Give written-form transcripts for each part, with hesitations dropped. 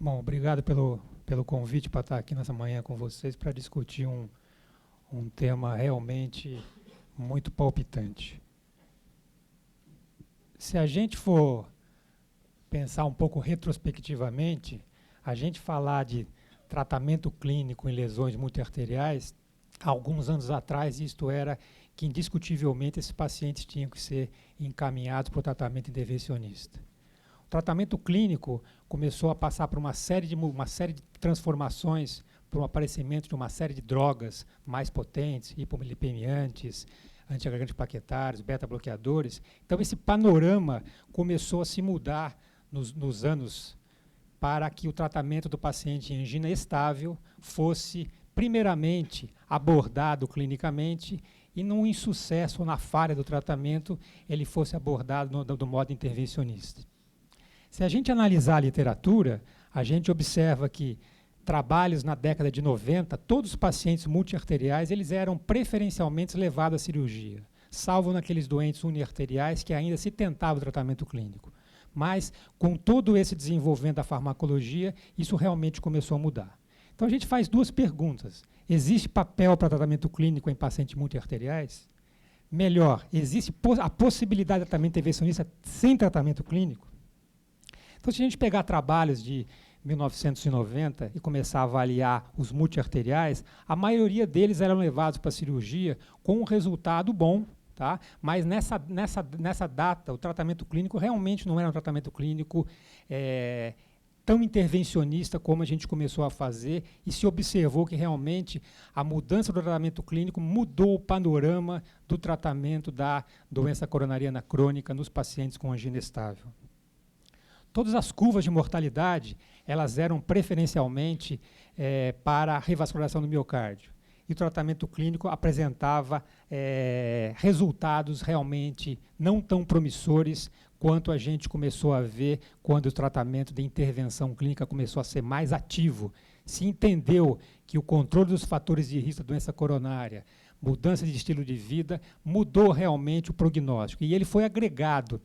Bom, obrigado pelo convite para estar aqui nessa manhã com vocês para discutir um tema realmente muito palpitante. Se a gente for pensar um pouco retrospectivamente, a gente falar de tratamento clínico em lesões multiarteriais, alguns anos atrás isto era que indiscutivelmente esses pacientes tinham que ser encaminhados para o tratamento intervencionista. O tratamento clínico começou a passar por uma série de transformações, por um aparecimento de uma série de drogas mais potentes, hipomilipemiantes, antiagregantes plaquetários, beta-bloqueadores. Então, esse panorama começou a se mudar nos anos para que o tratamento do paciente em angina estável fosse, primeiramente, abordado clinicamente e, num insucesso ou na falha do tratamento, ele fosse abordado do modo intervencionista. Se a gente analisar a literatura, a gente observa que trabalhos na década de 90, todos os pacientes multiarteriais eles eram preferencialmente levados à cirurgia, salvo naqueles doentes uniarteriais que ainda se tentava o tratamento clínico. Mas, com todo esse desenvolvimento da farmacologia, isso realmente começou a mudar. Então, a gente faz duas perguntas. Existe papel para tratamento clínico em pacientes multiarteriais? Melhor, existe a possibilidade de tratamento intervencionista sem tratamento clínico? Então, se a gente pegar trabalhos de 1990 e começar a avaliar os multiarteriais, a maioria deles eram levados para a cirurgia com um resultado bom, tá? Mas nessa data, o tratamento clínico realmente não era um tratamento clínico tão intervencionista como a gente começou a fazer, e se observou que realmente a mudança do tratamento clínico mudou o panorama do tratamento da doença coronariana crônica nos pacientes com angina estável. Todas as curvas de mortalidade, elas eram preferencialmente para a revascularização do miocárdio. E o tratamento clínico apresentava resultados realmente não tão promissores quanto a gente começou a ver quando o tratamento de intervenção clínica começou a ser mais ativo. Se entendeu que o controle dos fatores de risco da doença coronária, mudança de estilo de vida, mudou realmente o prognóstico. E ele foi agregado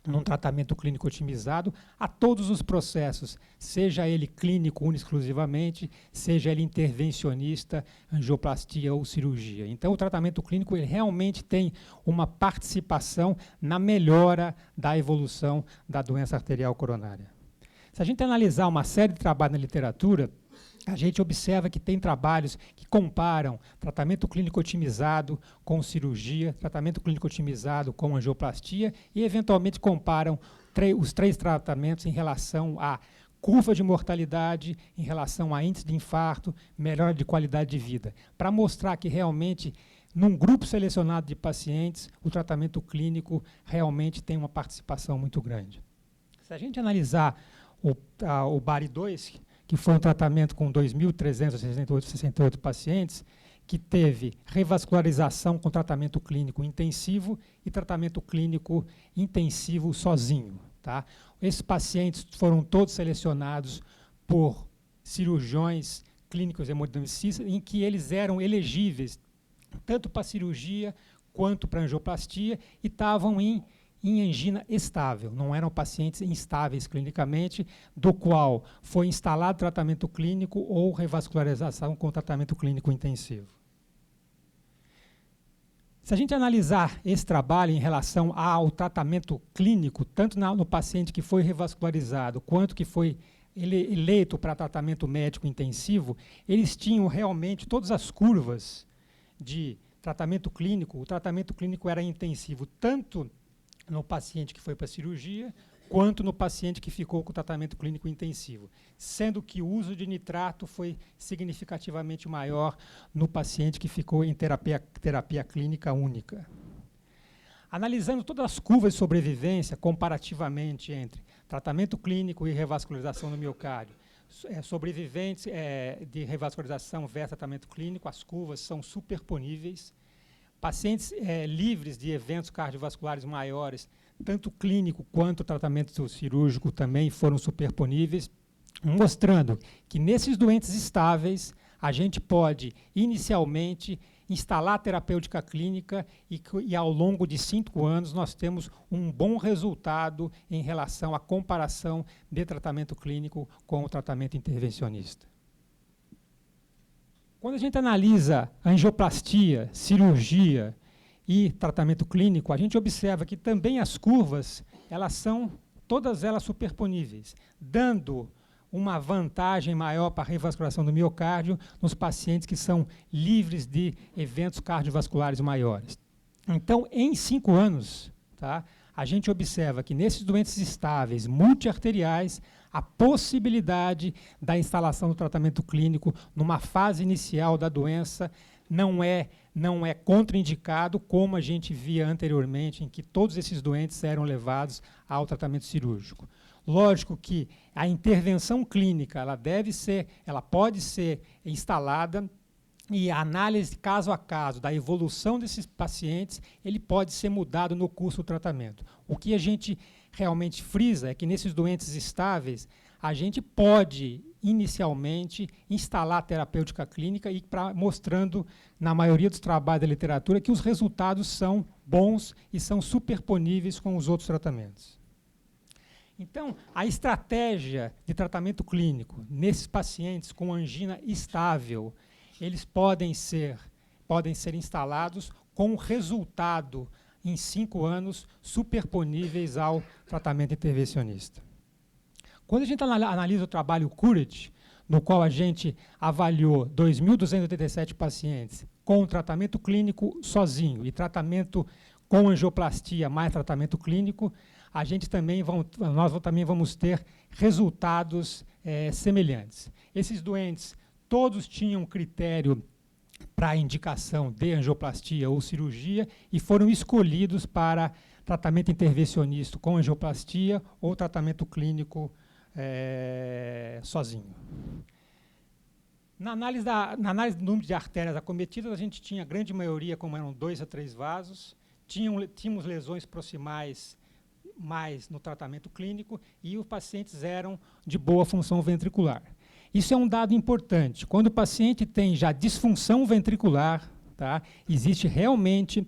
num tratamento clínico otimizado a todos os processos, seja ele clínico exclusivamente, seja ele intervencionista, angioplastia ou cirurgia. Então, o tratamento clínico ele realmente tem uma participação na melhora da evolução da doença arterial coronária. Se a gente analisar uma série de trabalhos na literatura, a gente observa que tem trabalhos que comparam tratamento clínico otimizado com cirurgia, tratamento clínico otimizado com angioplastia e, eventualmente, comparam os três tratamentos em relação à curva de mortalidade, em relação a índice de infarto, melhora de qualidade de vida, para mostrar que, realmente, num grupo selecionado de pacientes, o tratamento clínico realmente tem uma participação muito grande. Se a gente analisar o BARI-2, que foi um tratamento com 2.368 pacientes, que teve revascularização com tratamento clínico intensivo e tratamento clínico intensivo sozinho. Tá? Esses pacientes foram todos selecionados por cirurgiões clínicos hemodinamicistas, em que eles eram elegíveis tanto para cirurgia quanto para angioplastia e estavam em angina estável, não eram pacientes instáveis clinicamente, do qual foi instalado tratamento clínico ou revascularização com tratamento clínico intensivo. Se a gente analisar esse trabalho em relação ao tratamento clínico, tanto no paciente que foi revascularizado, quanto que foi eleito para tratamento médico intensivo, eles tinham realmente todas as curvas de tratamento clínico. O tratamento clínico era intensivo, tanto no paciente que foi para a cirurgia, quanto no paciente que ficou com tratamento clínico intensivo, sendo que o uso de nitrato foi significativamente maior no paciente que ficou em terapia clínica única. Analisando todas as curvas de sobrevivência comparativamente entre tratamento clínico e revascularização no miocárdio, sobreviventes de revascularização versus tratamento clínico, as curvas são superponíveis. Pacientes livres de eventos cardiovasculares maiores, tanto clínico quanto tratamento cirúrgico, também foram superponíveis, mostrando que nesses doentes estáveis, a gente pode, inicialmente, instalar a terapêutica clínica e ao longo de 5 anos nós temos um bom resultado em relação à comparação de tratamento clínico com o tratamento intervencionista. Quando a gente analisa angioplastia, cirurgia e tratamento clínico, a gente observa que também as curvas, todas elas superponíveis, dando uma vantagem maior para a revascularização do miocárdio nos pacientes que são livres de eventos cardiovasculares maiores. Então, em 5 anos, tá, a gente observa que nesses doentes estáveis multiarteriais, a possibilidade da instalação do tratamento clínico numa fase inicial da doença não é contraindicado, como a gente via anteriormente, em que todos esses doentes eram levados ao tratamento cirúrgico. Lógico que a intervenção clínica ela pode ser instalada e a análise caso a caso da evolução desses pacientes, ele pode ser mudado no curso do tratamento. O que a gente realmente frisa é que nesses doentes estáveis, a gente pode inicialmente instalar a terapêutica clínica e mostrando na maioria dos trabalhos da literatura que os resultados são bons e são superponíveis com os outros tratamentos. Então, a estratégia de tratamento clínico nesses pacientes com angina estável, eles podem ser instalados com resultado em 5 anos superponíveis ao tratamento intervencionista. Quando a gente analisa o trabalho CURAGE, no qual a gente avaliou 2.287 pacientes com tratamento clínico sozinho e tratamento com angioplastia mais tratamento clínico, nós também vamos ter resultados semelhantes. Esses doentes todos tinham critério para indicação de angioplastia ou cirurgia e foram escolhidos para tratamento intervencionista com angioplastia ou tratamento clínico sozinho. Na análise do número de artérias acometidas, a gente tinha a grande maioria, como eram 2 a 3 vasos, tínhamos lesões proximais mais no tratamento clínico e os pacientes eram de boa função ventricular. Isso é um dado importante. Quando o paciente tem já disfunção ventricular, tá, existe realmente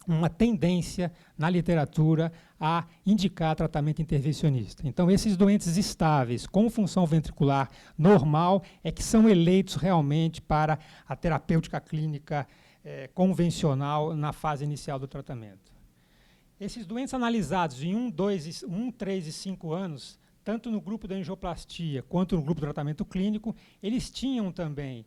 uma tendência na literatura a indicar tratamento intervencionista. Então, esses doentes estáveis com função ventricular normal é que são eleitos realmente para a terapêutica clínica convencional na fase inicial do tratamento. Esses doentes analisados em 1, 3 e 5 anos, tanto no grupo da angioplastia quanto no grupo do tratamento clínico, eles tinham também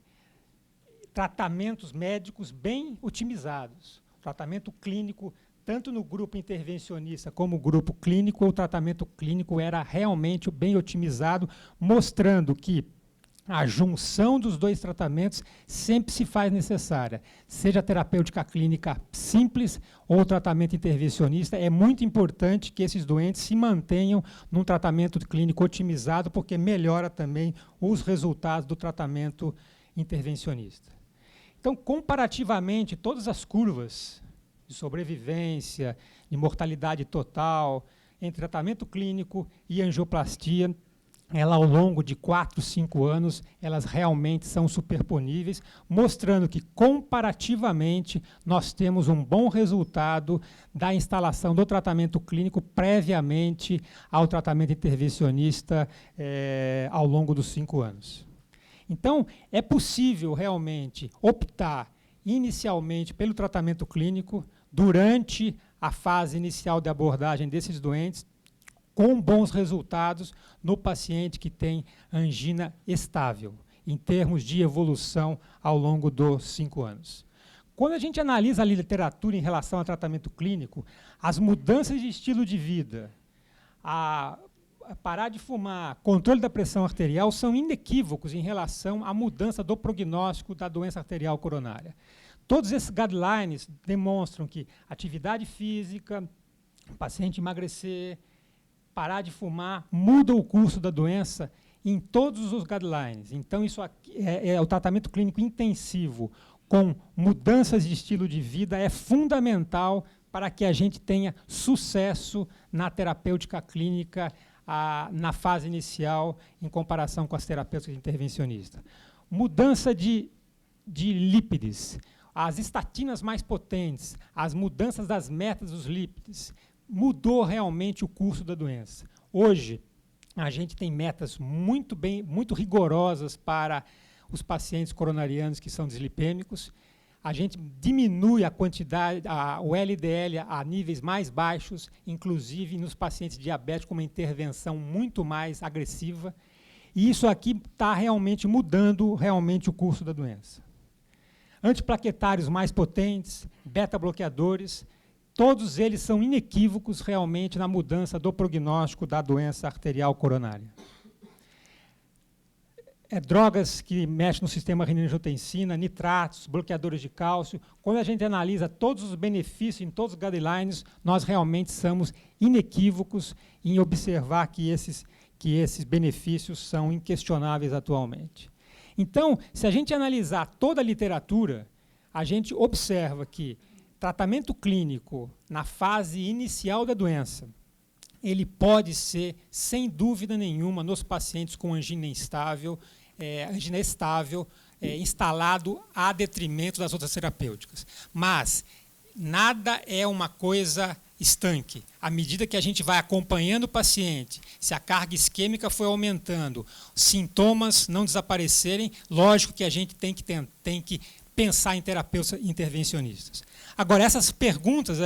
tratamentos médicos bem otimizados. O tratamento clínico, tanto no grupo intervencionista como no grupo clínico, o tratamento clínico era realmente bem otimizado, mostrando que a junção dos 2 tratamentos sempre se faz necessária. Seja a terapêutica clínica simples ou o tratamento intervencionista, é muito importante que esses doentes se mantenham num tratamento clínico otimizado, porque melhora também os resultados do tratamento intervencionista. Então, comparativamente, todas as curvas de sobrevivência, de mortalidade total, entre tratamento clínico e angioplastia, ao longo de 4, 5 anos, elas realmente são superponíveis, mostrando que, comparativamente, nós temos um bom resultado da instalação do tratamento clínico previamente ao tratamento intervencionista ao longo dos 5 anos. Então, é possível realmente optar inicialmente pelo tratamento clínico durante a fase inicial de abordagem desses doentes, com bons resultados no paciente que tem angina estável, em termos de evolução ao longo dos 5 anos. Quando a gente analisa a literatura em relação ao tratamento clínico, as mudanças de estilo de vida, parar de fumar, controle da pressão arterial são inequívocos em relação à mudança do prognóstico da doença arterial coronária. Todos esses guidelines demonstram que atividade física, o paciente emagrecer, parar de fumar, muda o curso da doença em todos os guidelines. Então, isso aqui o tratamento clínico intensivo com mudanças de estilo de vida é fundamental para que a gente tenha sucesso na terapêutica clínica na fase inicial em comparação com as terapêuticas intervencionistas. Mudança de lípides. as estatinas mais potentes, as mudanças das metas dos lípides, mudou realmente o curso da doença. Hoje, a gente tem metas muito rigorosas para os pacientes coronarianos que são dislipêmicos. A gente diminui a quantidade, o LDL a níveis mais baixos, inclusive nos pacientes diabéticos, com uma intervenção muito mais agressiva. E isso aqui está realmente mudando o curso da doença. Antiplaquetários mais potentes, beta-bloqueadores, todos eles são inequívocos realmente na mudança do prognóstico da doença arterial coronária. Drogas que mexem no sistema renina-angiotensina, nitratos, bloqueadores de cálcio. Quando a gente analisa todos os benefícios em todos os guidelines, nós realmente somos inequívocos em observar que esses benefícios são inquestionáveis atualmente. Então, se a gente analisar toda a literatura, a gente observa que tratamento clínico na fase inicial da doença, ele pode ser, sem dúvida nenhuma, nos pacientes com angina estável, instalado a detrimento das outras terapêuticas. Mas nada é uma coisa estanque. À medida que a gente vai acompanhando o paciente, se a carga isquêmica foi aumentando, sintomas não desaparecerem, lógico que a gente tem que pensar em terapeutas intervencionistas. Agora, essas perguntas,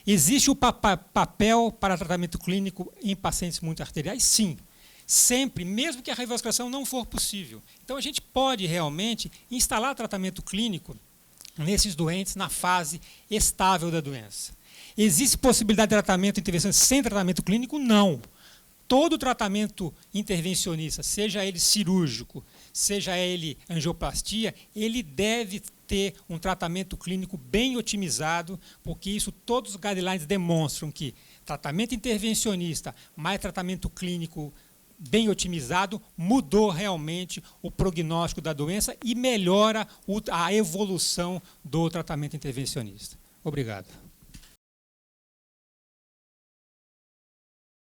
existe o papel para tratamento clínico em pacientes muito arteriais? Sim. Sempre, mesmo que a revascularização não for possível. Então, a gente pode realmente instalar tratamento clínico nesses doentes na fase estável da doença. Existe possibilidade de tratamento intervencionista sem tratamento clínico? Não. Todo tratamento intervencionista, seja ele cirúrgico, seja ele angioplastia, ele deve ter um tratamento clínico bem otimizado, porque isso todos os guidelines demonstram que tratamento intervencionista mais tratamento clínico bem otimizado mudou realmente o prognóstico da doença e melhora a evolução do tratamento intervencionista. Obrigado.